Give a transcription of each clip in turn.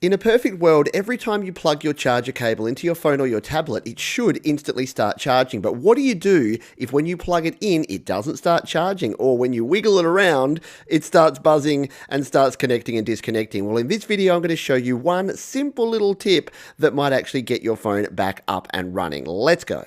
In a perfect world, every time you plug your charger cable into your phone or your tablet, it should instantly start charging. But what do you do if when you plug it in, it doesn't start charging? Or when you wiggle it around, it starts buzzing and starts connecting and disconnecting? Well, in this video, I'm going to show you one simple little tip that might actually get your phone back up and running. Let's go.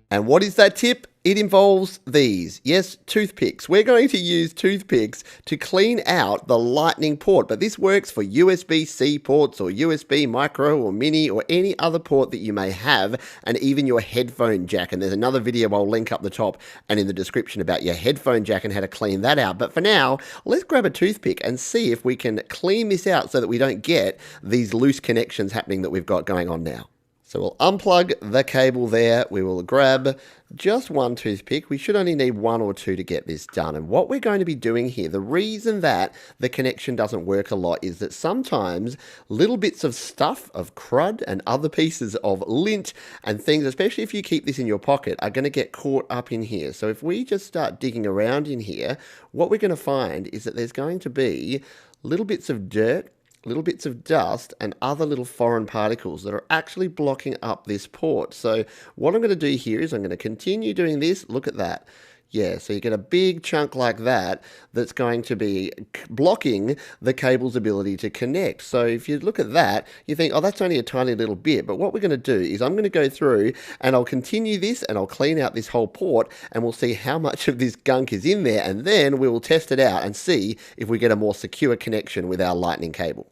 And what is that tip? It involves these. Yes, toothpicks. We're going to use toothpicks to clean out the lightning port, but this works for USB-C ports or USB micro or mini or any other port that you may have, and even your headphone jack. And there's another video I'll link up the top and in the description about your headphone jack and how to clean that out. But for now, let's grab a toothpick and see if we can clean this out so that we don't get these loose connections happening that we've got going on now. So we'll unplug the cable there. We will grab just one toothpick. We should only need one or two to get this done. And what we're going to be doing here, the reason that the connection doesn't work a lot is that sometimes little bits of stuff, of crud and other pieces of lint and things, especially if you keep this in your pocket, are going to get caught up in here. So if we just start digging around in here, what we're going to find is that there's going to be little bits of dirt, little bits of dust and other little foreign particles that are actually blocking up this port. So what I'm going to do here is I'm going to continue doing this. Look at that. Yeah, so you get a big chunk like that that's going to be blocking the cable's ability to connect. So if you look at that, you think, oh, that's only a tiny little bit. But what we're going to do is I'm going to go through and I'll continue this and I'll clean out this whole port and we'll see how much of this gunk is in there. And then we will test it out and see if we get a more secure connection with our lightning cable.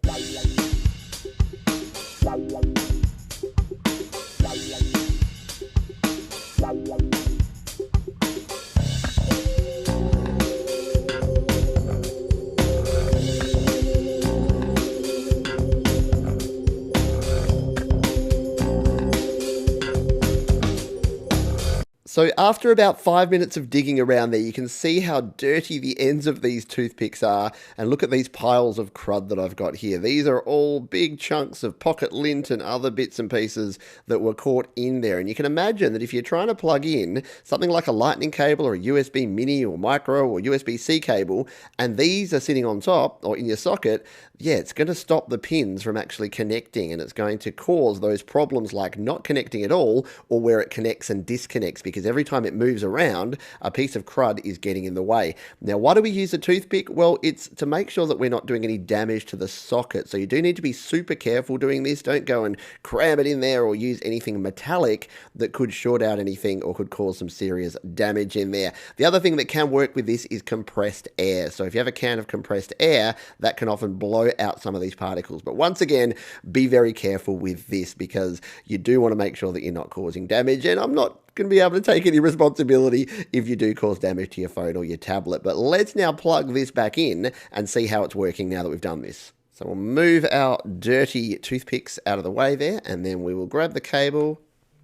So after about 5 minutes of digging around there, you can see how dirty the ends of these toothpicks are. And look at these piles of crud that I've got here. These are all big chunks of pocket lint and other bits and pieces that were caught in there. And you can imagine that if you're trying to plug in something like a lightning cable or a USB mini or micro or USB-C cable, and these are sitting on top or in your socket, yeah, it's going to stop the pins from actually connecting, and it's going to cause those problems like not connecting at all or where it connects and disconnects, because every time it moves around, a piece of crud is getting in the way. Now, why do we use a toothpick? Well, it's to make sure that we're not doing any damage to the socket. So you do need to be super careful doing this. Don't go and cram it in there or use anything metallic that could short out anything or could cause some serious damage in there. The other thing that can work with this is compressed air. So if you have a can of compressed air, that can often blow out some of these particles. But once again, be very careful with this because you do want to make sure that you're not causing damage. And I'm not going to be able to take any responsibility if you do cause damage to your phone or your tablet. But let's now plug this back in and see how it's working now that we've done this. So we'll move our dirty toothpicks out of the way there, and then we will grab the cable,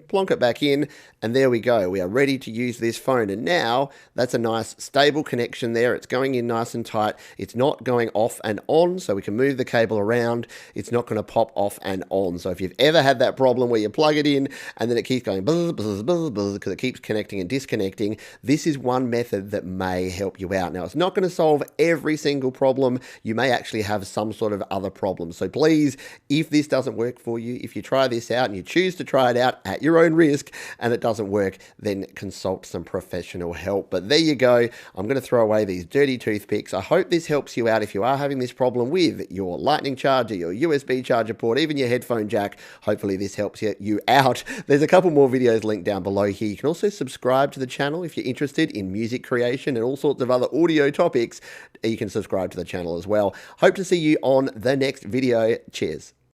plonk it back in, and there we go. We are ready to use this phone. And now that's a nice stable connection there. It's going in nice and tight. It's not going off and on, so we can move the cable around. It's not going to pop off and on. So if you've ever had that problem where you plug it in and then it keeps going buzz, buzz, buzz, buzz, because it keeps connecting and disconnecting, this is one method that may help you out. Now, it's not going to solve every single problem. You may actually have some sort of other problem. So please, if this doesn't work for you, if you try this out and you choose to try it out at your own risk and it doesn't work, then consult some professional help. But there you go. I'm going to throw away these dirty toothpicks. I hope this helps you out if you are having this problem with your lightning charger, your USB charger port, even your headphone jack. Hopefully this helps you out. There's a couple more videos linked down below here. You can also subscribe to the channel if you're interested in music creation and all sorts of other audio topics. You can subscribe to the channel as well. Hope to see you on the next video. Cheers.